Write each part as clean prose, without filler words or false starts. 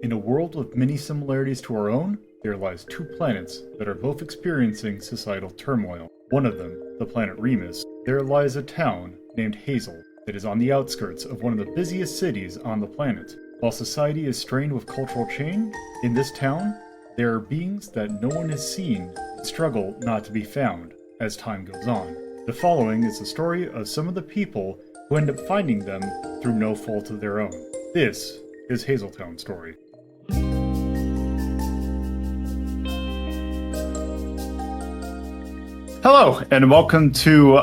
In a world with many similarities to our own, there lies two planets that are both experiencing societal turmoil. One of them, the planet Remus, there lies a town named Hazel that is on the outskirts of one of the busiest cities on the planet. While society is strained with cultural change, in this town, there are beings that no one has seen and struggle not to be found as time goes on. The following is the story of some of the people who end up finding them through no fault of their own. This is Hazeltown Story. Hello, and welcome to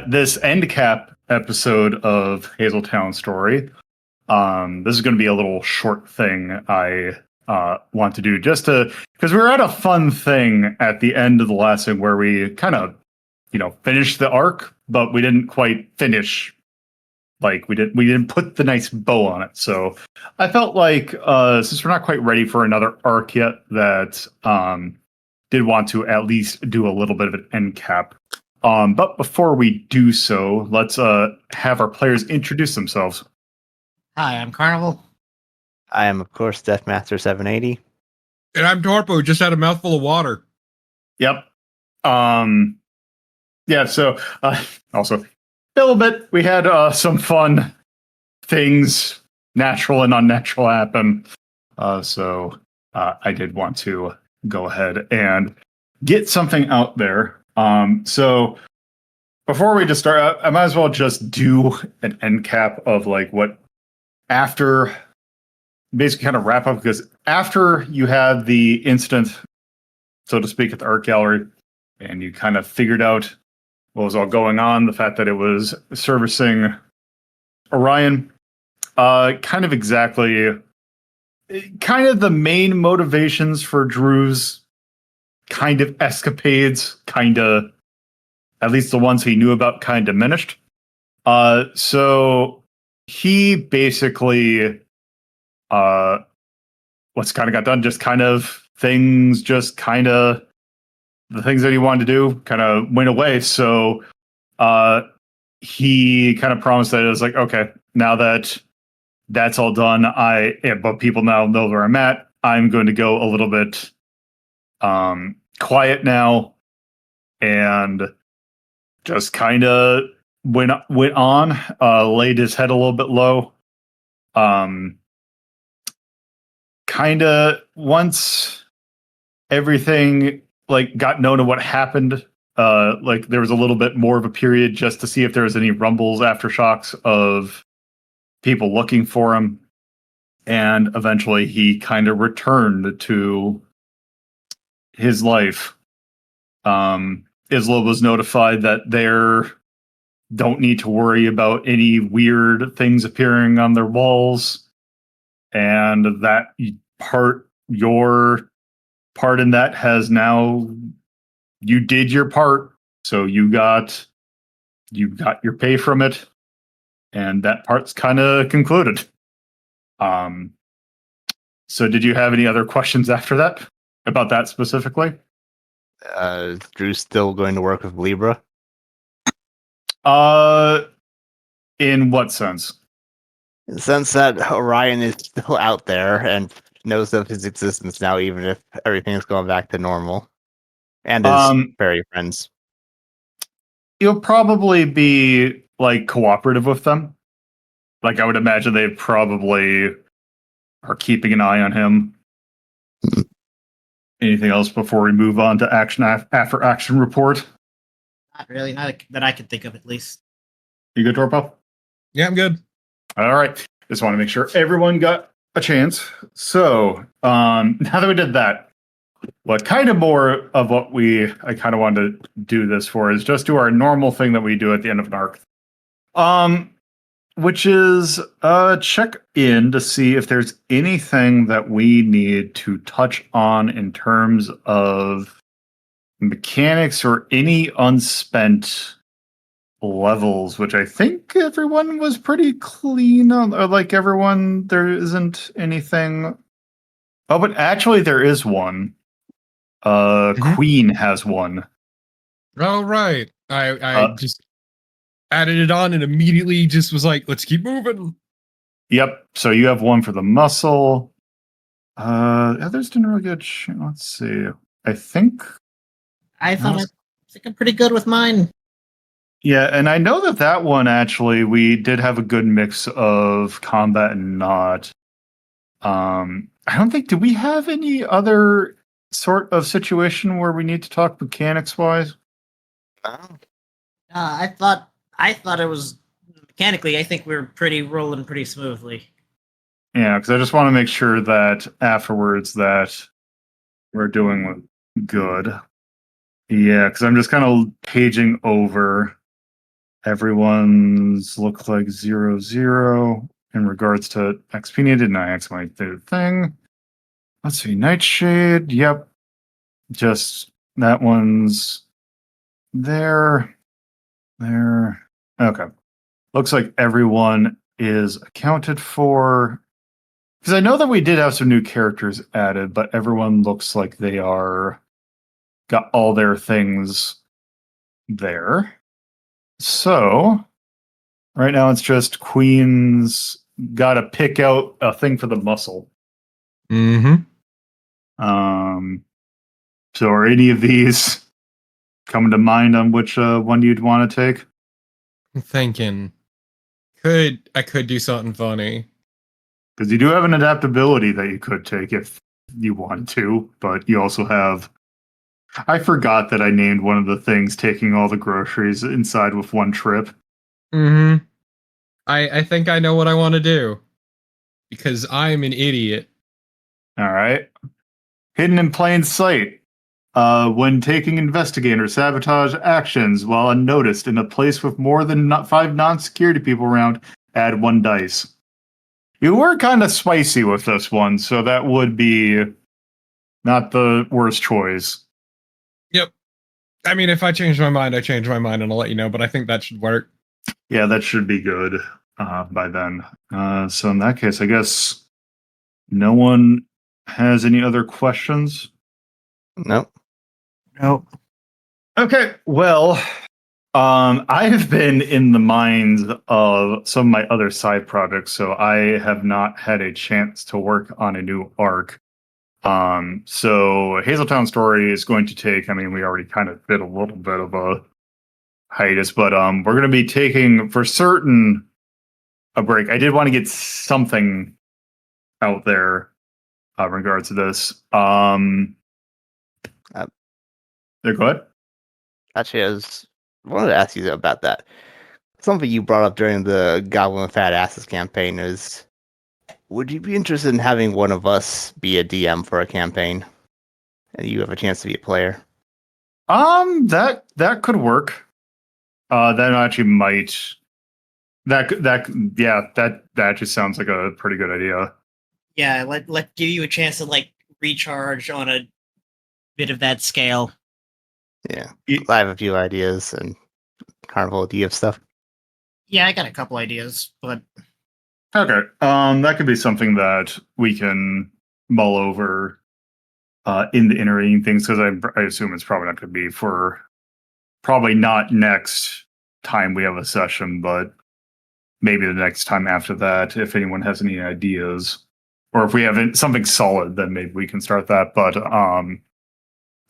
this end cap episode of Hazeltown Story. This is going to be a little short thing I want to do because we were at a fun thing at the end of the last thing where we kind of, finished the arc, but we didn't quite finish. Like we didn't put the nice bow on it. So I felt like since we're not quite ready for another arc yet, that did want to at least do a little bit of an end cap. But before we do so, let's have our players introduce themselves. Hi, I'm Carnival. I am, of course, Deathmaster 780. And I'm Torpo, just had a mouthful of water. Yep. Yeah, so also a little bit, we had some fun things, natural and unnatural, happen. So I did want to go ahead and get something out there. So before we just start, I might as well just do an end cap of like what after, basically kind of wrap up, because after you had the incident, so to speak, at the art gallery, and you kind of figured out what was all going on, the fact that it was servicing Orion, kind of the main motivations for Drew's kind of escapades, at least the ones he knew about, kind of diminished. So he basically, what's kind of got done, the things that he wanted to do kind of went away. So he kind of promised that it was like, okay, now that that's all done, but people now know where I'm at, I'm going to go a little bit quiet now, and just kind of went on, laid his head a little bit low. Kind of once everything got known of what happened, there was a little bit more of a period just to see if there was any rumbles, aftershocks of people looking for him. And eventually he kind of returned to his life. Isla was notified that they don't need to worry about any weird things appearing on their walls, and that your part in that has now, you did your part, so you got your pay from it, and that part's kind of concluded. So did you have any other questions after that about that specifically? Drew's still going to work with Libra? In what sense? In the sense that Orion is still out there and knows of his existence now, even if everything's going back to normal. And his fairy friends. You'll probably be cooperative with them. I would imagine they probably are keeping an eye on him. Anything else before we move on to action after action report? Not really, not that I can think of, at least. You good, Torpo? Yeah, I'm good. All right. Just want to make sure everyone got a chance. So now that we did that, what kind of more of what I kind of wanted to do this for is just do our normal thing that we do at the end of an arc. Which is check in to see if there's anything that we need to touch on in terms of mechanics or any unspent levels, which I think everyone was pretty clean on, or there isn't anything. Oh, but actually there is one. Queen has one. All right. I just added it on and immediately just was like, let's keep moving. Yep. So you have one for the muscle. Others didn't really get. Let's see. I think. I think I'm pretty good with mine. Yeah, and I know that one actually we did have a good mix of combat and not. I don't think. Do we have any other sort of situation where we need to talk mechanics wise? Oh. I thought it was mechanically. I think we were rolling pretty smoothly. Yeah, because I just want to make sure that afterwards that we're doing good. Yeah, because I'm just kind of paging over. Everyone's look like 0-0 in regards to XP needed. And I X my third thing. Let's see, Nightshade. Yep, just that one's there. There. Okay. Looks like everyone is accounted for. Because I know that we did have some new characters added, but everyone looks like they are got all their things there. So right now it's just Queen's got to pick out a thing for the muscle. Mm-hmm. So are any of these coming to mind on which one you'd want to take? I'm thinking, I could do something funny. Because you do have an adaptability that you could take if you want to, but you also have. I forgot that I named one of the things taking all the groceries inside with one trip. Mm-hmm. I think I know what I want to do. Because I'm an idiot. All right. Hidden in plain sight. When taking investigator sabotage actions while unnoticed in a place with more than 5 non-security people around, add 1 dice. You were kind of spicy with this one, so that would be not the worst choice. Yep. I mean, if I change my mind, I change my mind and I'll let you know, but I think that should work. Yeah, that should be good by then. So in that case, I guess no one has any other questions? Nope. Nope. Okay, well, I have been in the minds of some of my other side projects, so I have not had a chance to work on a new arc. So Hazeltown story is going to take, I mean, we already kind of did a little bit of a hiatus, but we're going to be taking for certain a break. I did want to get something out there in regards to this. There, go ahead. Actually, I wanted to ask you about that. Something you brought up during the Goblin with Fat Asses campaign is, would you be interested in having one of us be a DM for a campaign, and you have a chance to be a player? That could work. That actually might. That just sounds like a pretty good idea. Yeah, let give you a chance to like recharge on a bit of that scale. Yeah, I have a few ideas. And Carnival, do you have stuff? Yeah, I got a couple ideas, but Okay. That could be something that we can mull over in the iterating things, because I assume it's probably not going to be for probably not next time we have a session, but maybe the next time after that, if anyone has any ideas, or if we have something solid, then maybe we can start that. But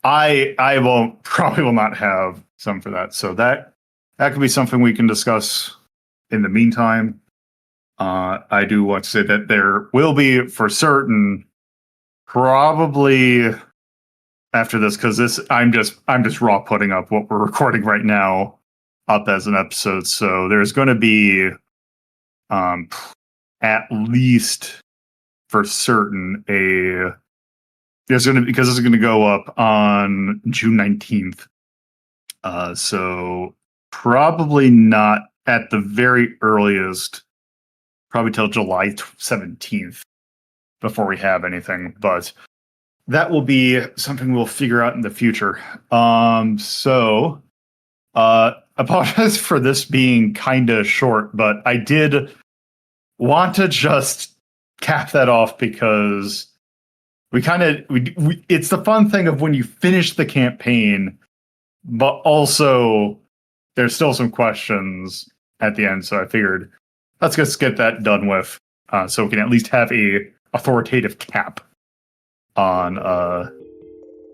I will not have some for that, so that could be something we can discuss in the meantime. I do want to say that there will be for certain, probably after this, because I'm just raw putting up what we're recording right now up as an episode. So there's going to be at least for certain because this is going to go up on June 19th. So probably not at the very earliest, probably till July 17th before we have anything, but that will be something we'll figure out in the future. So apologize for this being kind of short, but I did want to just cap that off because it's the fun thing of when you finish the campaign, but also there's still some questions at the end. So I figured let's just get that done with, so we can at least have a authoritative cap on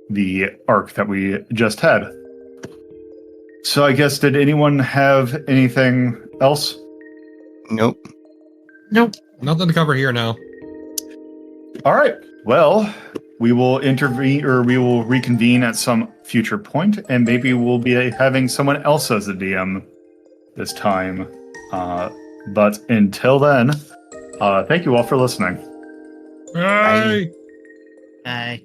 the arc that we just had. So I guess, did anyone have anything else? Nope. Nope. Nothing to cover here now. All right. Well, we will intervene, or we will reconvene at some future point, and maybe we'll be having someone else as a DM this time. But until then, thank you all for listening. Hey! Bye.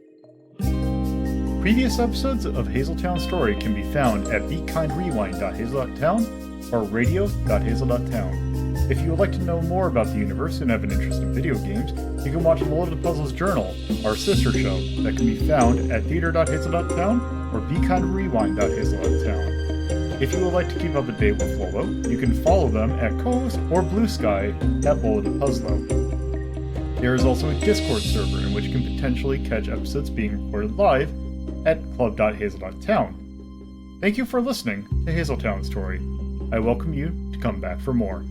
Previous episodes of Hazeltown Story can be found at bekindrewind.hazel.town or radio.hazel.town. If you would like to know more about the universe and have an interest in video games, you can watch LoloDePuzlo's Journal, our sister show, that can be found at theater.hazel.town or bekindrewind.hazel.town. If you would like to keep up to date with Lolo, you can follow them at co-host or BlueSky at LoloDePuzlo. There is also a Discord server in which you can potentially catch episodes being recorded live at club.hazel.town. Thank you for listening to Hazeltown Story. I welcome you to come back for more.